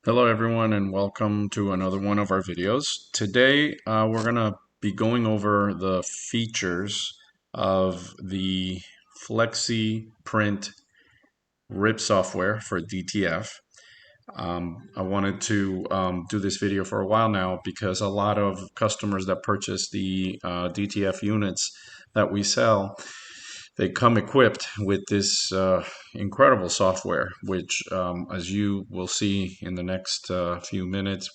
Hello everyone and welcome to another one of our videos. Today we're going to be going over the features of the FlexiPrint RIP software for DTF. I wanted to do this video for a while now because a lot of customers that purchase the DTF units that we sell, they come equipped with this incredible software, which, as you will see in the next few minutes,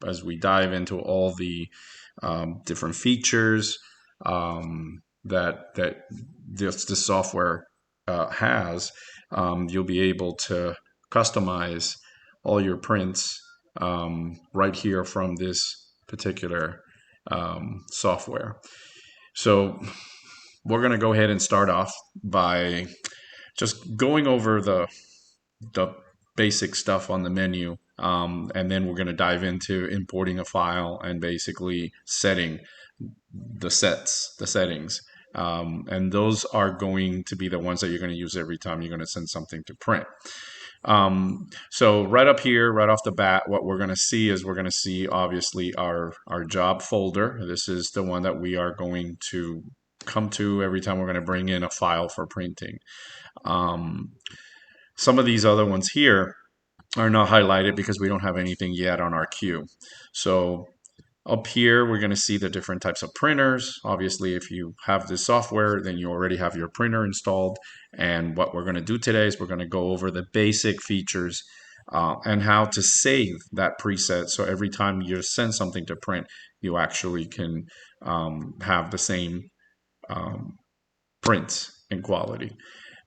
as we dive into all the different features that this software has, you'll be able to customize all your prints right here from this particular software. So we're going to go ahead and start off by just going over the basic stuff on the menu, and then we're going to dive into importing a file and basically setting the settings. And those are going to be the ones that you're going to use every time you're going to send something to print. So right up here, right off the bat, what we're going to see is we're going to see obviously our job folder. This is the one that we are going to come to every time we're going to bring in a file for printing. Some of these other ones here are not highlighted because we don't have anything yet on our queue. So up here, we're going to see the different types of printers. Obviously, if you have this software, then you already have your printer installed. And what we're going to do today is we're going to go over the basic features and how to save that preset. So every time you send something to print, you actually can have the same print and quality.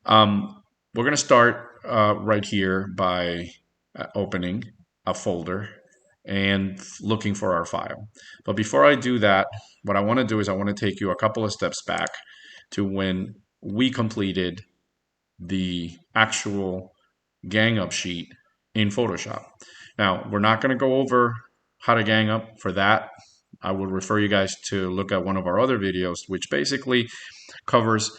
We're going to start right here by opening a folder and looking for our file. But before I do that, what I want to do is I want to take you a couple of steps back to when we completed the actual gang up sheet in Photoshop. Now, we're not going to go over how to gang up. For that, I would refer you guys to look at one of our other videos, which basically covers,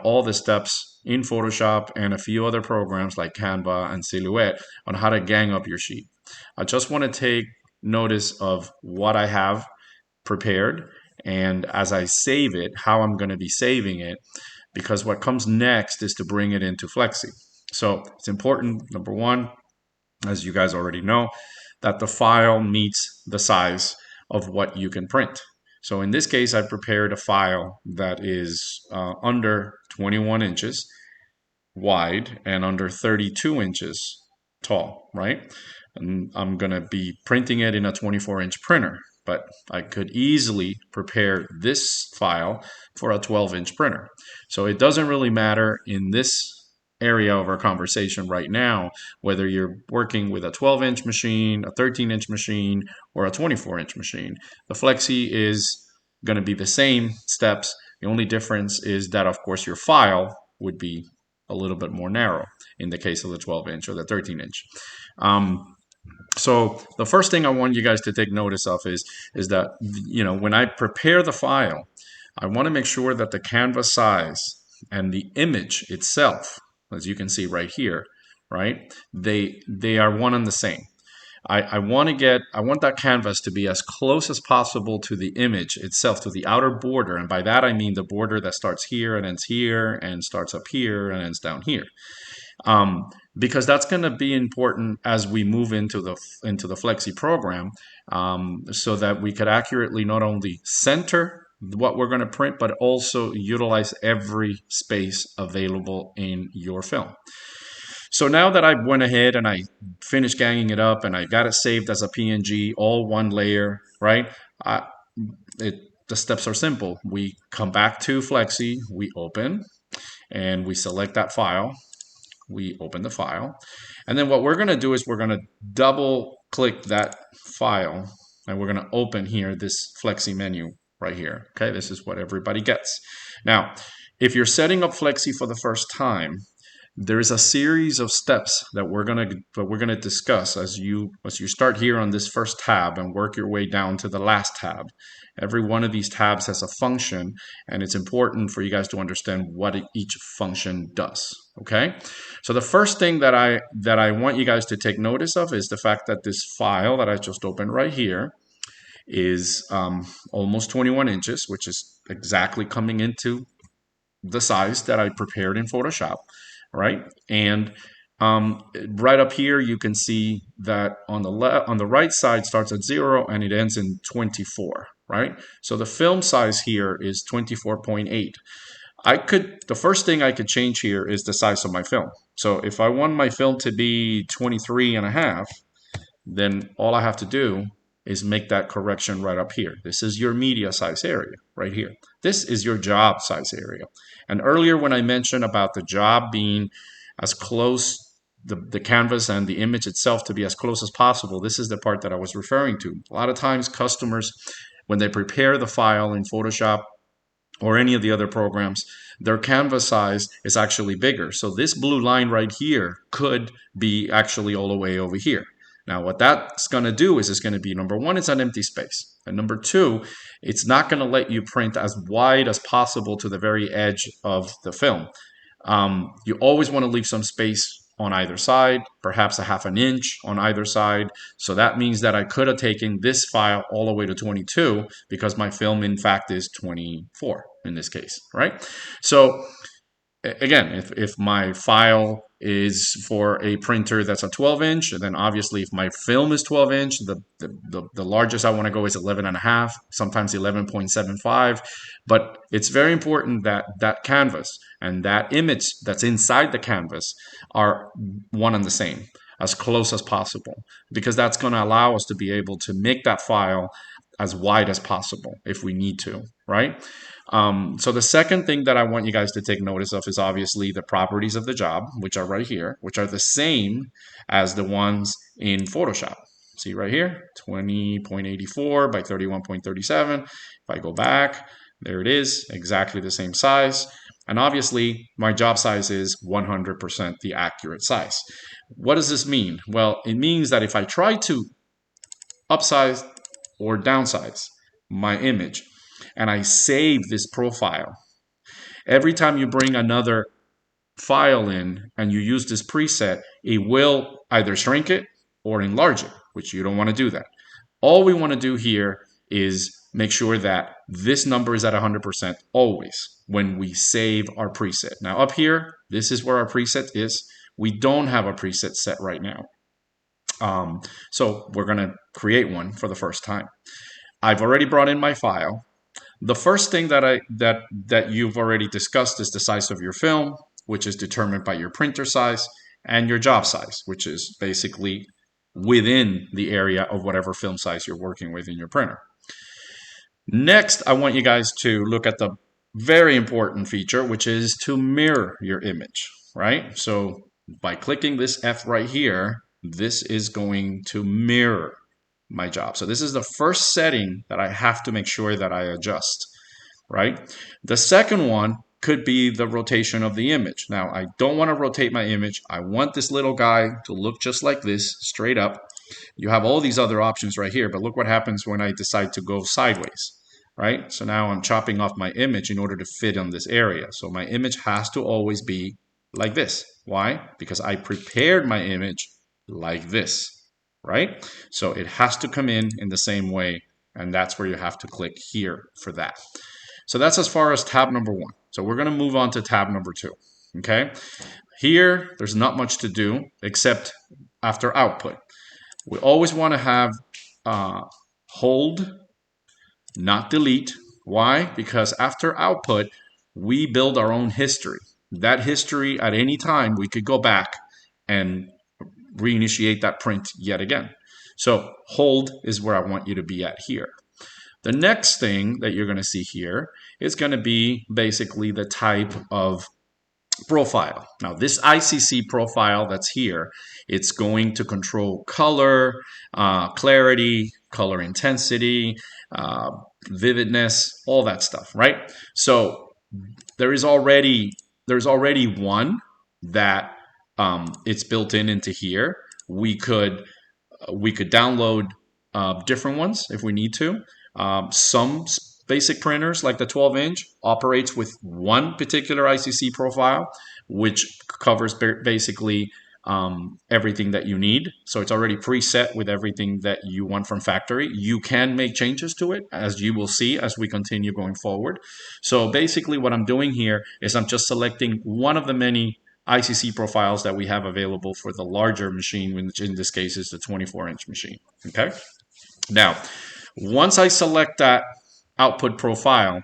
all the steps in Photoshop and a few other programs like Canva and Silhouette on how to gang up your sheet. I just want to take notice of what I have prepared, and as I save it, how I'm going to be saving it, because what comes next is to bring it into Flexi. So it's important, number one, as you guys already know, that the file meets the size of what you can print. So in this case, I prepared a file that is under 21 inches wide and under 32 inches tall, right? And I'm going to be printing it in a 24-inch printer, but I could easily prepare this file for a 12-inch printer. So it doesn't really matter in this area of our conversation right now whether you're working with a 12-inch machine, a 13-inch machine, or a 24-inch machine. The Flexi is going to be the same steps. The only difference is that, of course, your file would be a little bit more narrow in the case of the 12-inch or the 13-inch. So the first thing I want you guys to take notice of is that, when I prepare the file, I want to make sure that the canvas size and the image itself, as you can see right here, right, they are one and the same. I want that canvas to be as close as possible to the image itself, to the outer border, and by that I mean the border that starts here and ends here and starts up here and ends down here. Because that's going to be important as we move into the Flexi program, so that we could accurately not only center what we're going to print, but also utilize every space available in your film. So now that I went ahead and I finished ganging it up and I got it saved as a PNG, all one layer, right? The steps are simple. We come back to Flexi, we open, and we select that file. We open the file. And then what we're going to do is we're going to double click that file, and we're going to open here this Flexi menu right here. Okay, this is what everybody gets. Now, if you're setting up Flexi for the first time, there is a series of steps that we're gonna discuss as you start here on this first tab and work your way down to the last tab. Every one of these tabs has a function, and it's important for you guys to understand what each function does. Okay, so the first thing that I want you guys to take notice of is the fact that this file that I just opened right here is almost 21 inches, which is exactly coming into the size that I prepared in Photoshop, right? And right up here, you can see that on the right side starts at 0 and it ends in 24, right? So the film size here is 24.8. The first thing I could change here is the size of my film. So if I want my film to be 23 and a half, then all I have to do is make that correction right up here. This is your media size area right here. This is your job size area. And earlier when I mentioned about the job being as close, the canvas and the image itself to be as close as possible, this is the part that I was referring to. A lot of times customers, when they prepare the file in Photoshop or any of the other programs, their canvas size is actually bigger. So this blue line right here could be actually all the way over here. Now, what that's going to do is it's going to be, number one, it's an empty space. And number two, it's not going to let you print as wide as possible to the very edge of the film. You always want to leave some space on either side, perhaps a half an inch on either side. So that means that I could have taken this file all the way to 22 because my film, in fact, is 24 in this case, right? So again, if my file is for a printer that's a 12 inch, then obviously if my film is 12 inch, the largest I want to go is 11 and a half, sometimes 11.75. But it's very important that that canvas and that image that's inside the canvas are one and the same, as close as possible, because that's going to allow us to be able to make that file as wide as possible if we need to, right? So the second thing that I want you guys to take notice of is obviously the properties of the job, which are right here, which are the same as the ones in Photoshop. See right here, 20.84 by 31.37. If I go back, there it is, exactly the same size. And obviously, my job size is 100% the accurate size. What does this mean? Well, it means that if I try to upsize or downsize my image, and I save this profile, every time you bring another file in and you use this preset, it will either shrink it or enlarge it, which you don't want to do that. All we want to do here is make sure that this number is at 100% always when we save our preset. Now up here, this is where our preset is. We don't have a preset set right now. So we're going to create one for the first time. I've already brought in my file. The first thing that you've already discussed is the size of your film, which is determined by your printer size, and your job size, which is basically within the area of whatever film size you're working with in your printer. Next, I want you guys to look at the very important feature, which is to mirror your image, right? So by clicking this F right here, this is going to mirror my job. So this is the first setting that I have to make sure that I adjust, right? The second one could be the rotation of the image. Now, I don't want to rotate my image. I want this little guy to look just like this, straight up. You have all these other options right here, but look what happens when I decide to go sideways, right? So now I'm chopping off my image in order to fit on this area. So my image has to always be like this. Why? Because I prepared my image like this, right? So it has to come in the same way, and that's where you have to click here for that. So that's as far as tab number one. So we're going to move on to tab number two, okay? Here, there's not much to do except after output. We always want to have hold, not delete. Why? Because after output, we build our own history. That history, at any time, we could go back and reinitiate that print yet again. So hold is where I want you to be at here. The next thing that you're going to see here is going to be basically the type of profile. Now this ICC profile that's here, it's going to control color, clarity, color intensity, vividness, all that stuff, right? So there's already one that it's built into here. We could download different ones if we need to. Some basic printers, like the 12-inch, operates with one particular ICC profile, which covers basically everything that you need. So it's already preset with everything that you want from factory. You can make changes to it, as you will see as we continue going forward. So basically what I'm doing here is I'm just selecting one of the many ICC profiles that we have available for the larger machine, which in this case is the 24-inch machine. Okay. Now, once I select that output profile,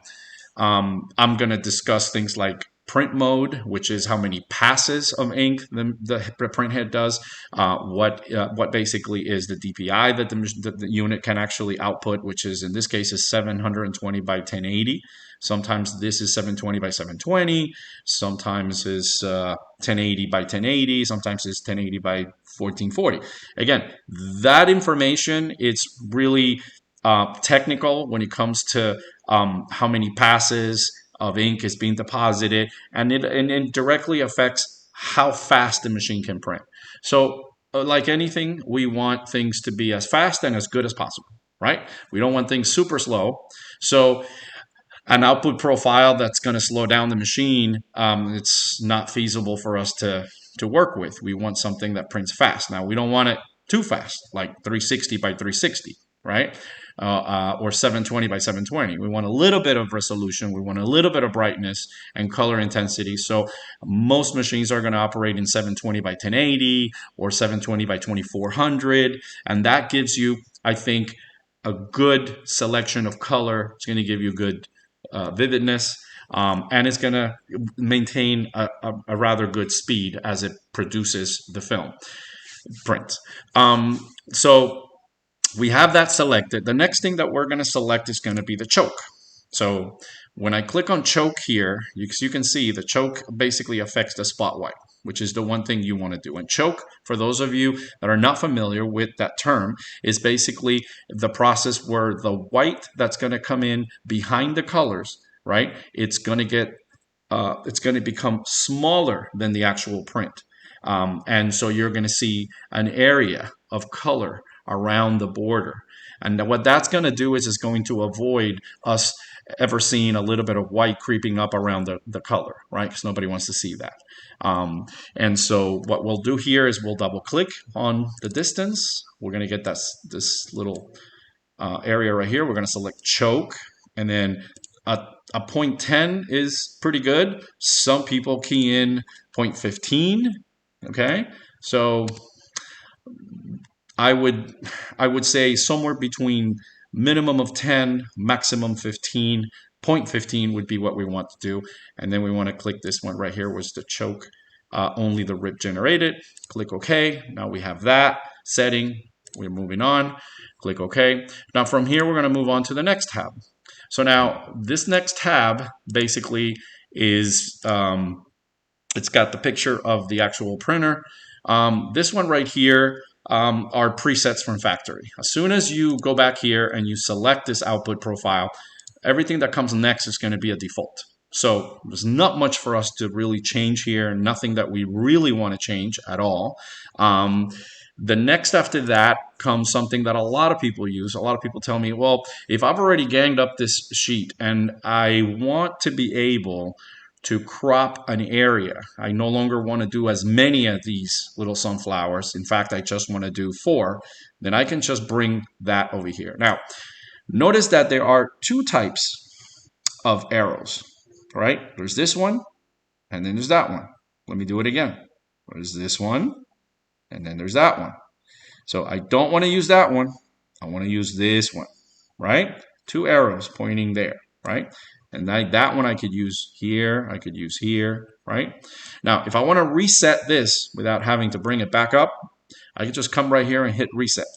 I'm going to discuss things like print mode, which is how many passes of ink the print head does, what basically is the DPI that the unit can actually output, which is in this case is 720 by 1080. Sometimes this is 720 by 720, sometimes is 1080 by 1080, sometimes it's 1080 by 1440. Again, that information, it's really technical when it comes to how many passes of ink is being deposited, and it directly affects how fast the machine can print. So like anything, we want things to be as fast and as good as possible, right? We don't want things super slow. So an output profile that's going to slow down the machine, it's not feasible for us to work with. We want something that prints fast. Now, we don't want it too fast, like 360 by 360, right? Or 720 by 720. We want a little bit of resolution. We want a little bit of brightness and color intensity. So most machines are going to operate in 720 by 1080 or 720 by 2400. And that gives you, I think, a good selection of color. It's going to give you good vividness. And it's going to maintain a rather good speed as it produces the film print. So we have that selected. The next thing that we're going to select is going to be the choke. So when I click on choke here, you can see the choke basically affects the spot white, which is the one thing you want to do. And choke, for those of you that are not familiar with that term, is basically the process where the white that's going to come in behind the colors, right? It's going to become smaller than the actual print. And so you're going to see an area of color around the border. And what that's going to do is it's going to avoid us ever seeing a little bit of white creeping up around the color, right? Because nobody wants to see that. And so what we'll do here is we'll double click on the distance. We're going to get this little area right here. We're going to select choke, and then a 0.10 is pretty good. Some people key in 0.15. Okay, so I would say somewhere between minimum of 10, maximum 15. 0.15 would be what we want to do. And then we want to click this one right here, was the choke, only the rip generated. Click OK. Now we have that setting. We're moving on. Click OK. Now from here, we're going to move on to the next tab. So now this next tab basically is, it's got the picture of the actual printer. This one right here are presets from factory. As soon as you go back here and you select this output profile, everything that comes next is going to be a default. So there's not much for us to really change here, nothing that we really want to change at all. The next after that comes something that a lot of people use. A lot of people tell me, well, if I've already ganged up this sheet and I want to be able to crop an area, I no longer want to do as many of these little sunflowers. In fact, I just want to do 4. Then I can just bring that over here. Now, notice that there are 2 types of arrows, right? There's this one, and then there's that one. Let me do it again. There's this one, and then there's that one. So I don't want to use that one. I want to use this one, right? 2 arrows pointing there, right? And that one I could use here, I could use here, right? Now, if I want to reset this without having to bring it back up, I can just come right here and hit reset.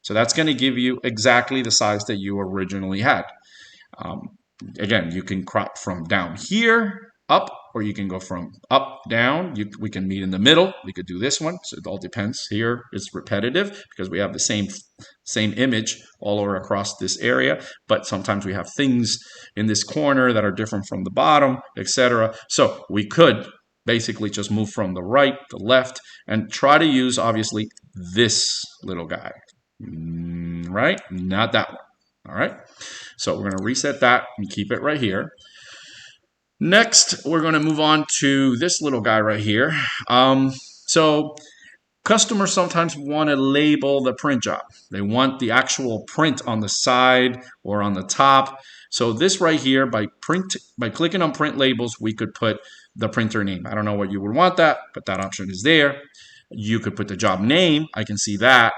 So that's going to give you exactly the size that you originally had. Again, you can crop from down here up, or you can go from up down. We can meet in the middle. We could do this one. So it all depends. Here it's repetitive because we have the same image all over across this area, but sometimes we have things in this corner that are different from the bottom, etc. So we could basically just move from the right to left and try to use, obviously, this little guy, right? Not that one. All right. So we're going to reset that and keep it right here. Next, we're going to move on to this little guy right here. So customers sometimes want to label the print job. They want the actual print on the side or on the top. So this right here, by clicking on print labels, we could put the printer name. I don't know what you would want that, but that option is there. You could put the job name. I can see that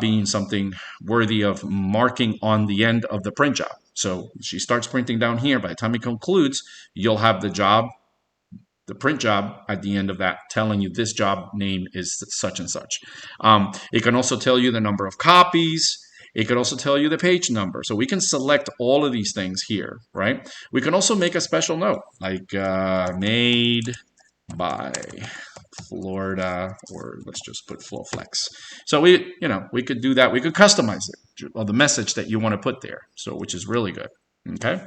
being something worthy of marking on the end of the print job. So she starts printing down here. By the time it concludes, you'll have the job, the print job at the end of that, telling you this job name is such and such. It can also tell you the number of copies. It could also tell you the page number. So we can select all of these things here, right? We can also make a special note, like made by Florida, or let's just put FlowFlex. So we could do that. We could customize it, or the message that you want to put there. So which is really good. Okay.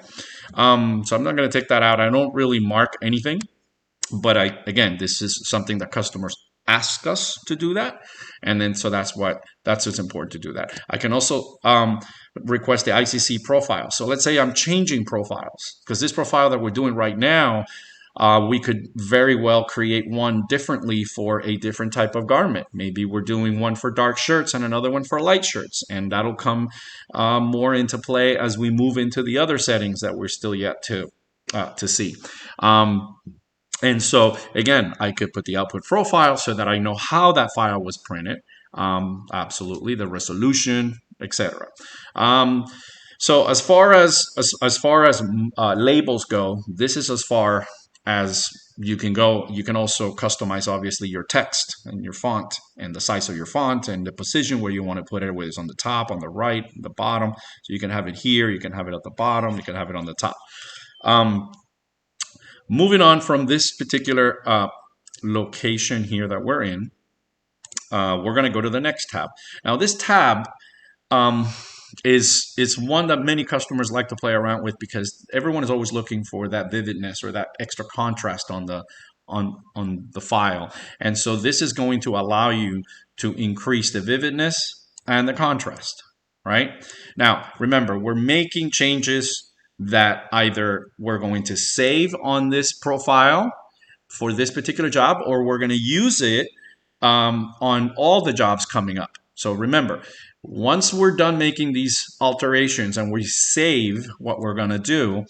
So I'm not going to take that out. I don't really mark anything, but again, this is something that customers ask us to do that, and then so that's what's important to do that. I can also request the ICC profile. So let's say I'm changing profiles, because this profile that we're doing right now, we could very well create one differently for a different type of garment. Maybe we're doing one for dark shirts and another one for light shirts, and that'll come more into play as we move into the other settings that we're still yet to see. And so, again, I could put the output profile so that I know how that file was printed, absolutely, the resolution, etc. So as far as labels go, this is as far as you can go. You can also customize, obviously, your text and your font and the size of your font and the position where you want to put it, whether it's on the top, on the right, the bottom. So you can have it here, you can have it at the bottom, you can have it on the top. Moving on from this particular location here that we're in, we're going to go to the next tab. Now, this tab is one that many customers like to play around with, because everyone is always looking for that vividness or that extra contrast on the file. And so this is going to allow you to increase the vividness and the contrast, right? Now, remember, we're making changes that either we're going to save on this profile for this particular job, or we're going to use it on all the jobs coming up. So remember, once we're done making these alterations and we save what we're going to do,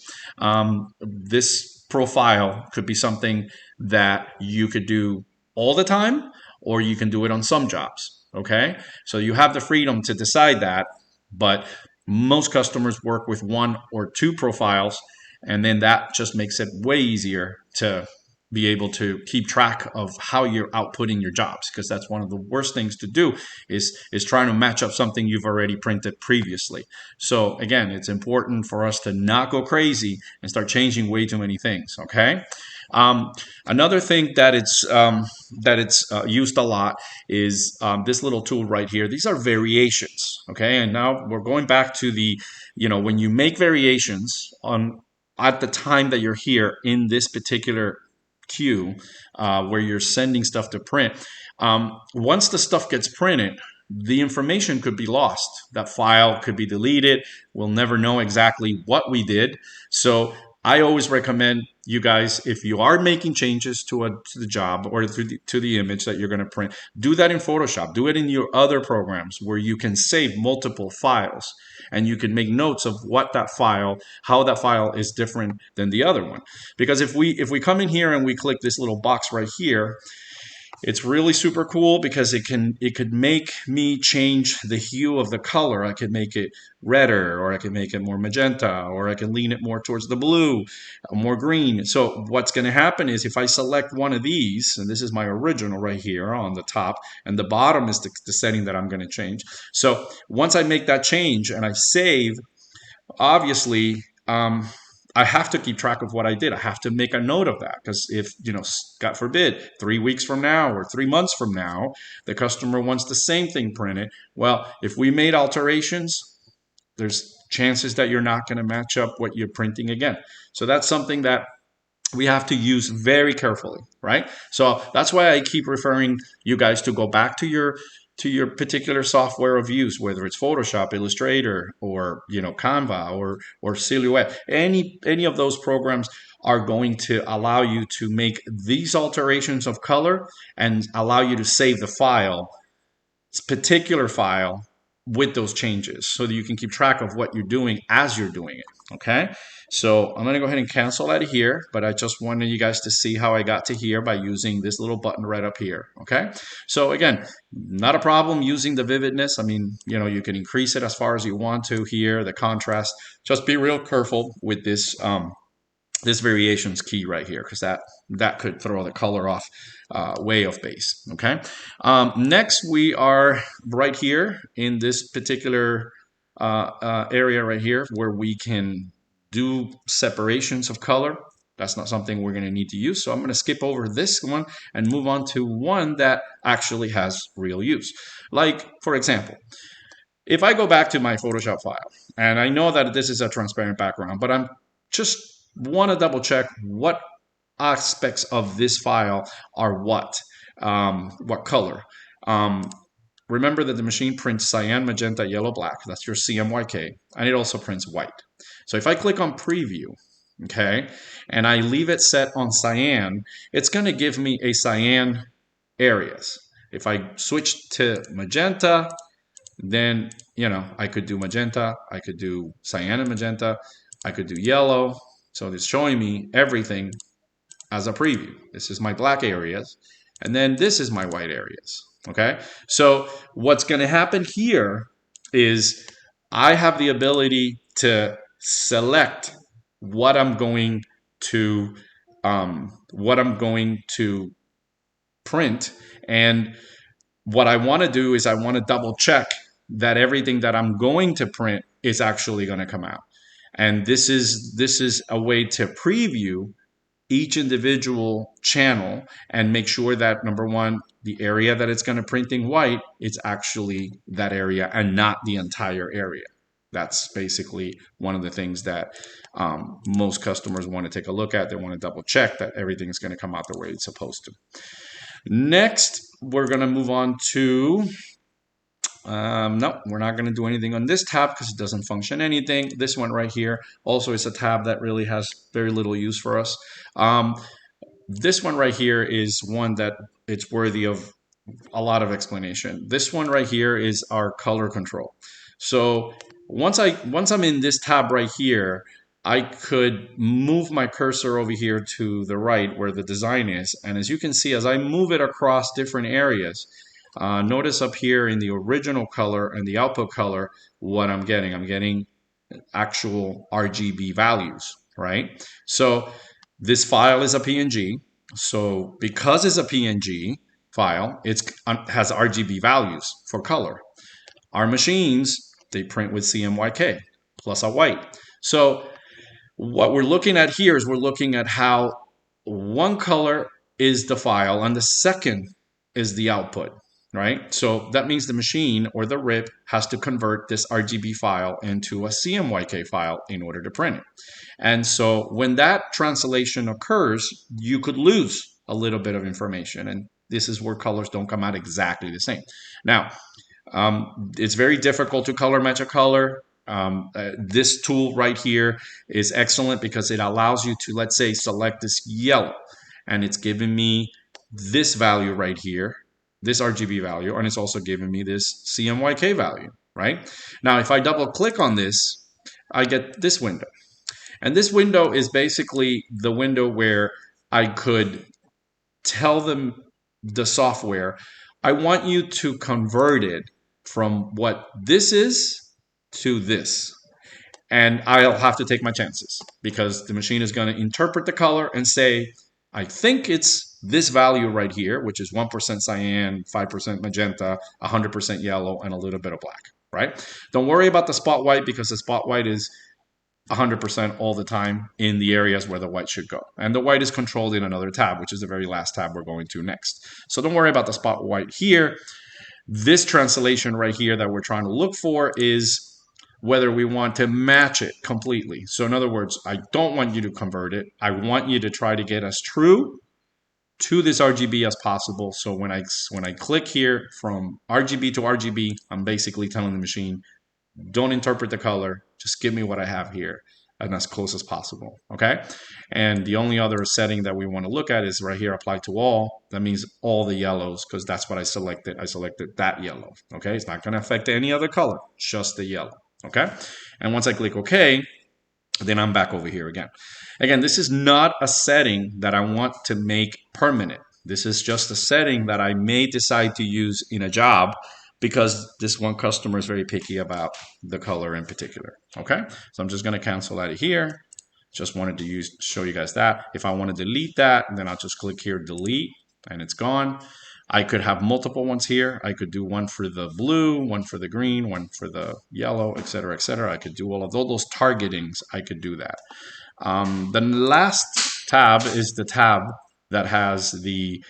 this profile could be something that you could do all the time, or you can do it on some jobs. Okay, so you have the freedom to decide that, but most customers work with one or two profiles, and then that just makes it way easier to be able to keep track of how you're outputting your jobs, because that's one of the worst things to do is trying to match up something you've already printed previously. So again, it's important for us to not go crazy and start changing way too many things. Okay. Another thing that it's used a lot is this little tool right here. These are variations. Okay, and now we're going back to the, when you make variations at the time that you're here in this particular queue where you're sending stuff to print. Once the stuff gets printed, the information could be lost. That file could be deleted. We'll never know exactly what we did. So I always recommend you guys, if you are making changes to the job or to the image that you're going to print, do that in Photoshop. Do it in your other programs where you can save multiple files, and you can make notes of how that file is different than the other one. Because if we come in here and we click this little box right here, it's really super cool, because it could make me change the hue of the color. I could make it redder, or I can make it more magenta, or I can lean it more towards the blue, more green. So what's going to happen is, if I select one of these, and this is my original right here on the top, and the bottom is the setting that I'm going to change. So once I make that change and I save, obviously, I have to keep track of what I did. I have to make a note of that, because if, God forbid, 3 weeks from now or 3 months from now, the customer wants the same thing printed. Well, if we made alterations, there's chances that you're not going to match up what you're printing again. So that's something that we have to use very carefully, right? So that's why I keep referring you guys to go back to your particular software of use, whether it's Photoshop, Illustrator, or Canva, or Silhouette. Any of those programs are going to allow you to make these alterations of color and allow you to save the file, particular file, with those changes so that you can keep track of what you're doing as you're doing it. Okay, so I'm going to go ahead and cancel out of here, but I just wanted you guys to see how I got to here by using this little button right up here. Okay, so again, not a problem using the vividness. I mean, you can increase it as far as you want to here, the contrast. Just be real careful with this variations key right here, because that could throw the color off way off base. Okay. Next, we are right here in this particular area right here where we can do separations of color. That's not something we're going to need to use. So I'm going to skip over this one and move on to one that actually has real use. Like, for example, if I go back to my Photoshop file, and I know that this is a transparent background, but I'm just want to double check what aspects of this file are what color. Remember that the machine prints cyan, magenta, yellow, black. That's your CMYK, and it also prints white. So if I click on preview, okay, and I leave it set on cyan, it's going to give me a cyan areas. If I switch to magenta, then I could do magenta, I could do cyan and magenta, I could do yellow. So it's showing me everything as a preview. This is my black areas, and then this is my white areas. Okay, so what's going to happen here is I have the ability to select what I'm going to print, and what I want to do is I want to double check that everything that I'm going to print is actually going to come out. And this is a way to preview each individual channel and make sure that, number one, the area that it's going to print in white, it's actually that area and not the entire area. That's basically one of the things that most customers want to take a look at. They want to double check that everything is going to come out the way it's supposed to. Next, we're going to move on to no, we're not going to do anything on this tab because it doesn't function anything. This one right here also is a tab that really has very little use for us. This one right here is one that it's worthy of a lot of explanation. This one right here is our color control. So once I'm in this tab right here, I could move my cursor over here to the right where the design is. And as you can see, as I move it across different areas, notice up here in the original color and the output color, what I'm getting. I'm getting actual RGB values, right? So this file is a PNG. So because it's a PNG file, it has RGB values for color. Our machines, they print with CMYK plus a white. So what we're looking at here is we're looking at how one color is the file and the second is the output, right? So that means the machine or the RIP has to convert this RGB file into a CMYK file in order to print it. And so when that translation occurs, you could lose a little bit of information. And this is where colors don't come out exactly the same. Now, it's very difficult to color match a color. This tool right here is excellent because it allows you to, let's say, select this yellow, and it's giving me this value right here, this RGB value, and it's also giving me this CMYK value, right? Now, if I double click on this, I get this window. And this window is basically the window where I could tell them, the software, I want you to convert it from what this is to this. And I'll have to take my chances because the machine is going to interpret the color and say, I think it's this value right here, which is 1% cyan, 5% magenta, 100% yellow, and a little bit of black, right? Don't worry about the spot white because the spot white is 100% all the time in the areas where the white should go. And the white is controlled in another tab, which is the very last tab we're going to next. So don't worry about the spot white here. This translation right here that we're trying to look for is whether we want to match it completely. So in other words, I don't want you to convert it. I want you to try to get as true to this RGB as possible. So when I click here from RGB to RGB, I'm basically telling the machine, don't interpret the color, just give me what I have here and as close as possible, okay? And the only other setting that we want to look at is right here, apply to all. That means all the yellows, because that's what I selected. I selected that yellow, okay? It's not going to affect any other color, just the yellow, okay? And once I click OK, then I'm back over here again. Again, this is not a setting that I want to make permanent. This is just a setting that I may decide to use in a job because this one customer is very picky about the color in particular. Okay, so I'm just going to cancel out of here. Just wanted to show you guys that. If I want to delete that, then I'll just click here, delete, and it's gone. I could have multiple ones here. I could do one for the blue, one for the green, one for the yellow, etc., etc. I could do all of those targetings. I could do that. The last tab is the tab that has the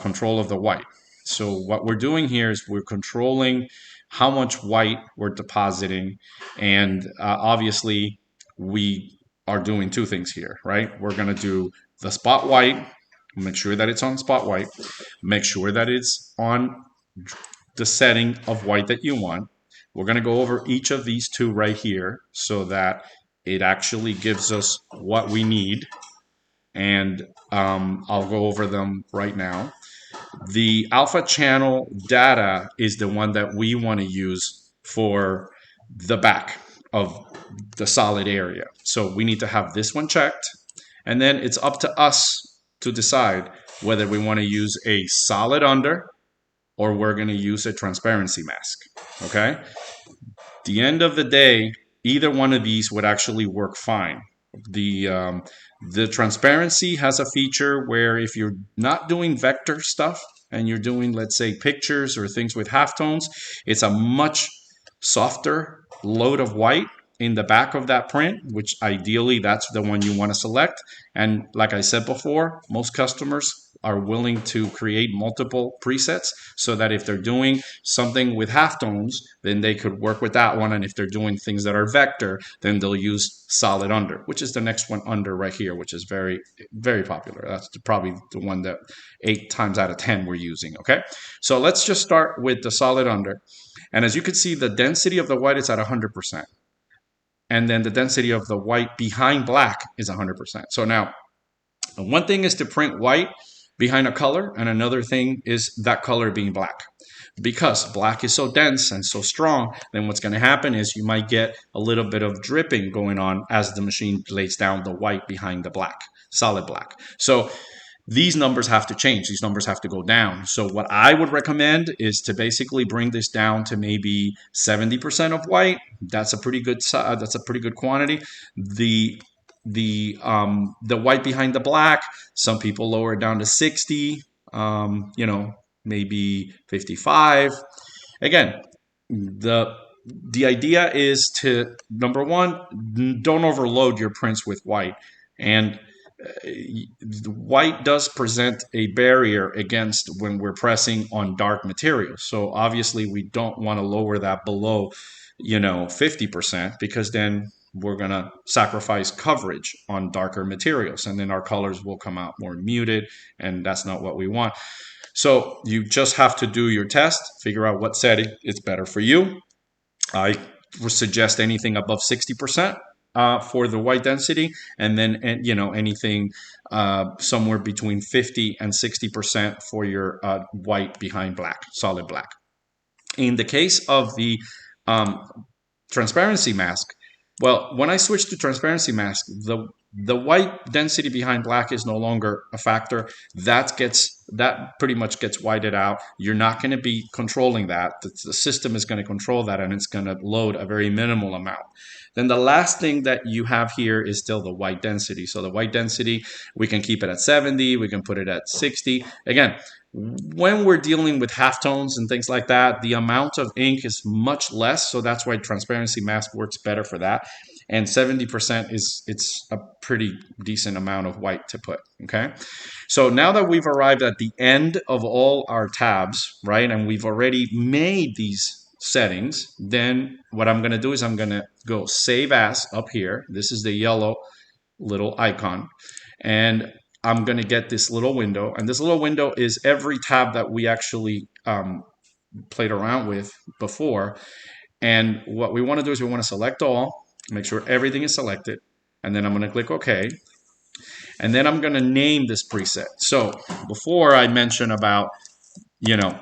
control of the white. So what we're doing here is we're controlling how much white we're depositing, and obviously we are doing two things here, right? We're going to do the spot white, make sure that it's on spot white, make sure that it's on the setting of white that you want. We're going to go over each of these two right here so that it actually gives us what we need, and I'll go over them right now. The alpha channel data is the one that we want to use for the back of the solid area. So we need to have this one checked, and then it's up to us to decide whether we want to use a solid under or we're going to use a transparency mask. Okay? At the end of the day, either one of these would actually work fine. The transparency has a feature where if you're not doing vector stuff and you're doing, let's say, pictures or things with halftones, it's a much softer load of white in the back of that print, which ideally that's the one you want to select. And like I said before, most customers are willing to create multiple presets so that if they're doing something with halftones, then they could work with that one. And if they're doing things that are vector, then they'll use solid under, which is the next one under right here, which is very, very popular. That's probably the one that 8 times out of 10 we're using, okay? So let's just start with the solid under. And as you can see, the density of the white is at 100%. And then the density of the white behind black is 100%. So now, one thing is to print white behind a color, and another thing is that color being black. Because black is so dense and so strong, then what's going to happen is you might get a little bit of dripping going on as the machine lays down the white behind the black, solid black. So these numbers have to change. These numbers have to go down. So what I would recommend is to basically bring this down to maybe 70% of white. That's a pretty good quantity. The white behind the black, some people lower it down to 60, maybe 55. Again, the idea is to, number one, don't overload your prints with white. And white does present a barrier against when we're pressing on dark materials. So obviously we don't want to lower that below, 50%, because then we're going to sacrifice coverage on darker materials, and then our colors will come out more muted, and that's not what we want. So you just have to do your test, figure out what setting is better for you. I would suggest anything above 60%. For the white density, and then anything somewhere between 50 and 60% for your white behind black, solid black. In the case of the transparency mask, well, when I switch to transparency mask, the white density behind black is no longer a factor. That pretty much gets whited out. You're not going to be controlling that. The system is going to control that, and it's going to load a very minimal amount. Then the last thing that you have here is still the white density. So the white density, we can keep it at 70. We can put it at 60. Again, when we're dealing with halftones and things like that, the amount of ink is much less. So that's why transparency mask works better for that. And 70% it's a pretty decent amount of white to put, okay? So now that we've arrived at the end of all our tabs, right, and we've already made these settings, then what I'm going to do is I'm going to go save as up here. This is the yellow little icon. And I'm going to get this little window. And this little window is every tab that we actually played around with before. And what we want to do is we want to select all, make sure everything is selected. And then I'm going to click OK. And then I'm going to name this preset. So before I mentioned about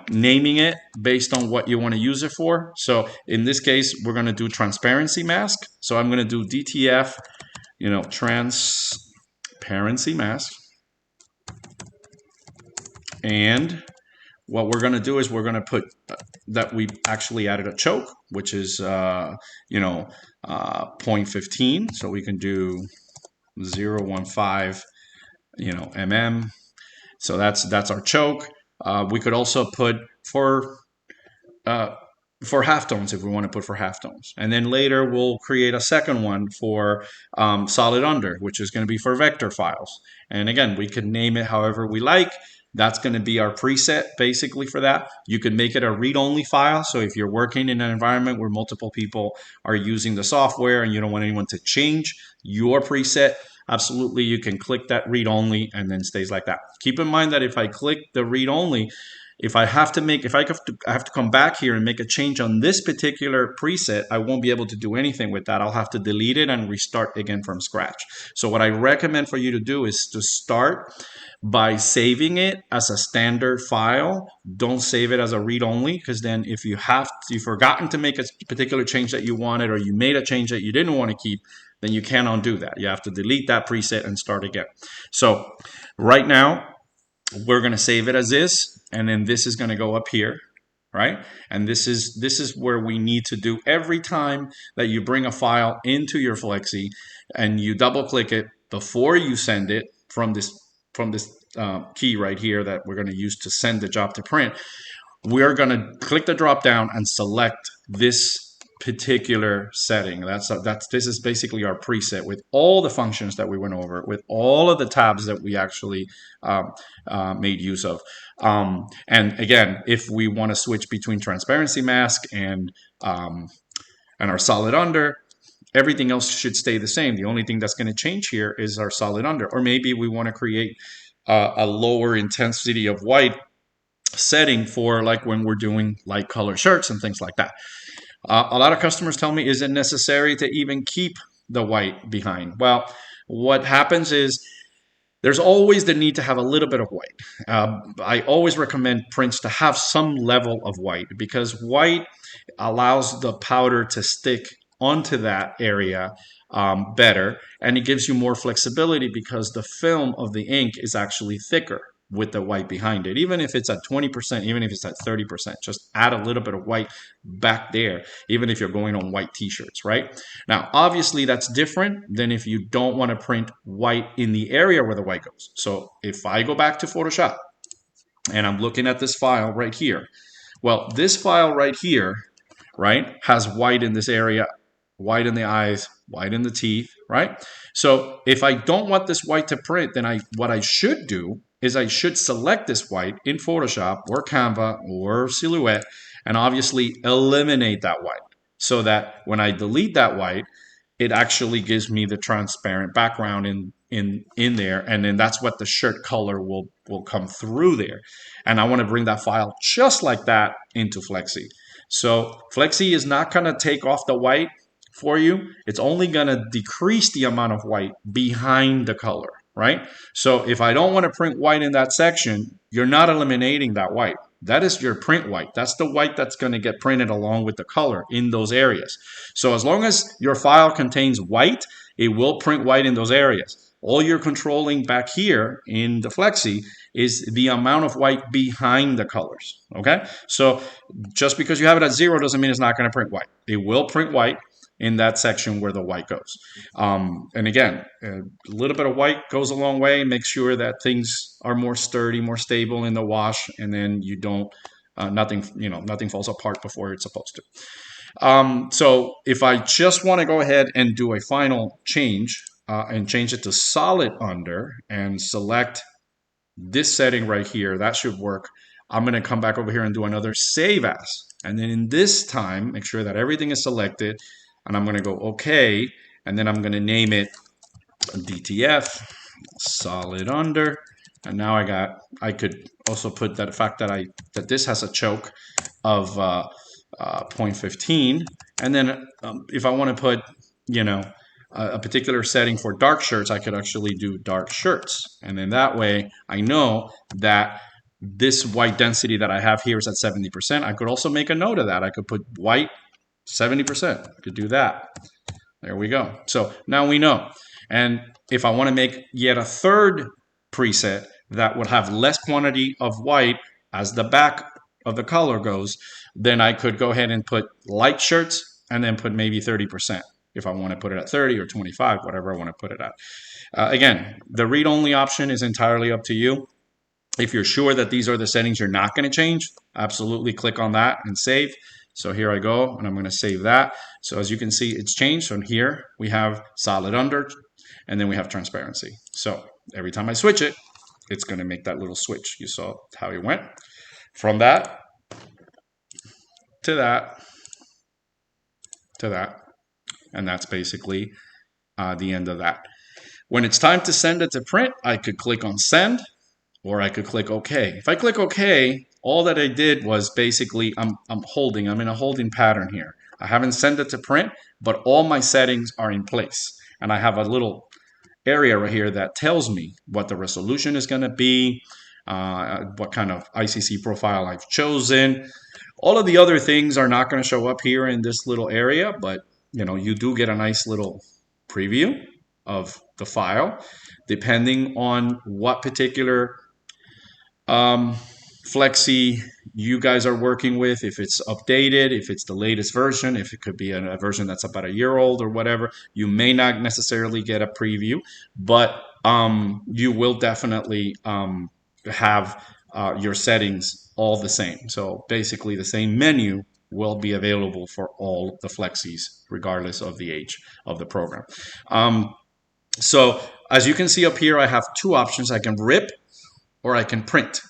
naming it based on what you want to use it for. So in this case, we're going to do transparency mask. So I'm going to do DTF, transparency mask. And what we're going to do is we're going to put that we actually added a choke, which is, 0.15. So we can do 0.15, mm. So that's our choke. We could also put for halftones if we want to put for halftones. And then later we'll create a second one for solid under, which is going to be for vector files. And again, we can name it however we like. That's going to be our preset basically for that. You can make it a read-only file. So if you're working in an environment where multiple people are using the software and you don't want anyone to change your preset, absolutely, you can click that read only and then stays like that. Keep in mind that if I click the read only, if I have to come back here and make a change on this particular preset, I won't be able to do anything with that. I'll have to delete it and restart again from scratch. So what I recommend for you to do is to start by saving it as a standard file. Don't save it as a read only, because then if you've forgotten to make a particular change that you wanted, or you made a change that you didn't want to keep, then you can't undo that. You have to delete that preset and start again. So right now, we're going to save it as is, and then this is going to go up here, right? And this is where we need to do every time that you bring a file into your Flexi and you double click it before you send it from this key right here that we're going to use to send the job to print. We're going to click the drop down and select this particular setting. This is basically our preset with all the functions that we went over, with all of the tabs that we actually made use of. And again, if we want to switch between transparency mask and our solid under, everything else should stay the same. The only thing that's going to change here is our solid under. Or maybe we want to create a lower intensity of white setting for like when we're doing light color shirts and things like that. A lot of customers tell me, is it necessary to even keep the white behind? Well, what happens is there's always the need to have a little bit of white. I always recommend prints to have some level of white, because white allows the powder to stick onto that area better, and it gives you more flexibility because the film of the ink is actually thicker with the white behind it. Even if it's at 20%, even if it's at 30%, just add a little bit of white back there, even if you're going on white t-shirts, right? Now, obviously that's different than if you don't want to print white in the area where the white goes. So if I go back to Photoshop and I'm looking at this file right here, well, this file right here, right, has white in this area, white in the eyes, white in the teeth, right? So if I don't want this white to print, then what I should do is I should select this white in Photoshop or Canva or Silhouette and obviously eliminate that white, so that when I delete that white, it actually gives me the transparent background in there, and then that's what the shirt color will come through there. And I want to bring that file just like that into Flexi. So Flexi is not going to take off the white for you. It's only going to decrease the amount of white behind the color, right? So if I don't want to print white in that section, you're not eliminating that white. That is your print white. That's the white that's going to get printed along with the color in those areas. So as long as your file contains white, it will print white in those areas. All you're controlling back here in the Flexi is the amount of white behind the colors, okay? So just because you have it at 0 doesn't mean it's not going to print white. It will print white in that section where the white goes. And again, a little bit of white goes a long way. Make sure that things are more sturdy, more stable in the wash, and then you don't, nothing falls apart before it's supposed to. So if I just want to go ahead and do a final change and change it to solid under and select this setting right here, that should work I'm going to come back over here and do another save as. And then in this time, make sure that everything is selected. And I'm going to go OK. And then I'm going to name it DTF solid under. And now I could also put that fact that this has a choke of 0.15. And then if I want to put, a particular setting for dark shirts, I could actually do dark shirts. And then that way I know that this white density that I have here is at 70%. I could also make a note of that. I could put white 70%. I could do that. There we go. So now we know. And if I want to make yet a third preset that would have less quantity of white as the back of the color goes, then I could go ahead and put light shirts and then put maybe 30%. If I want to put it at 30 or 25, whatever I want to put it at. Again, the read-only option is entirely up to you. If you're sure that these are the settings you're not going to change, absolutely click on that and save. So here I go, and I'm going to save that. So as you can see, it's changed. So here we have solid under, and then we have transparency. So every time I switch it, it's going to make that little switch. You saw how it went from that to that to that. And that's basically the end of that. When it's time to send it to print, I could click on send, or I could click OK. If I click OK, all that I did was basically I'm in a holding pattern here. I haven't sent it to print, but all my settings are in place. And I have a little area right here that tells me what the resolution is going to be, what kind of ICC profile I've chosen. All of the other things are not going to show up here in this little area, but you do get a nice little preview of the file, depending on what particular Flexi you guys are working with, if it's updated, if it's the latest version, if it could be a version that's about a year old or whatever. You may not necessarily get a preview, but you will definitely have your settings all the same. So basically the same menu will be available for all the Flexis, regardless of the age of the program. So as you can see up here, I have two options. I can rip or I can print,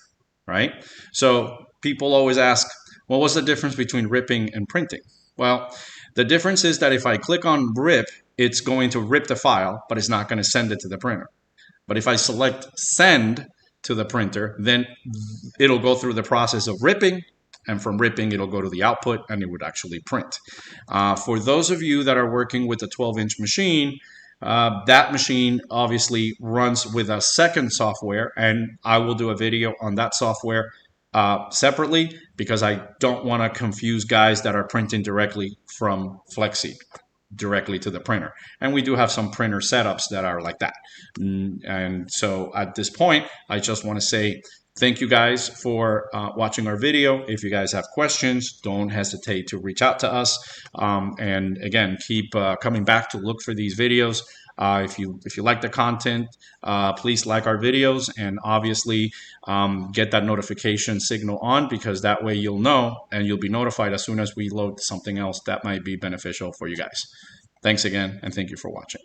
right? So people always ask, well, what's the difference between ripping and printing? Well, the difference is that if I click on rip, it's going to rip the file, but it's not going to send it to the printer. But if I select send to the printer, then it'll go through the process of ripping, and from ripping, it'll go to the output and it would actually print. For those of you that are working with a 12-inch machine, that machine obviously runs with a second software, and I will do a video on that software separately because I don't want to confuse guys that are printing directly from Flexi directly to the printer. And we do have some printer setups that are like that. And so at this point, I just want to say thank you guys for watching our video. If you guys have questions, don't hesitate to reach out to us. And again, keep coming back to look for these videos. If you like the content, please like our videos, and obviously get that notification signal on, because that way you'll know and you'll be notified as soon as we load something else that might be beneficial for you guys. Thanks again, and thank you for watching.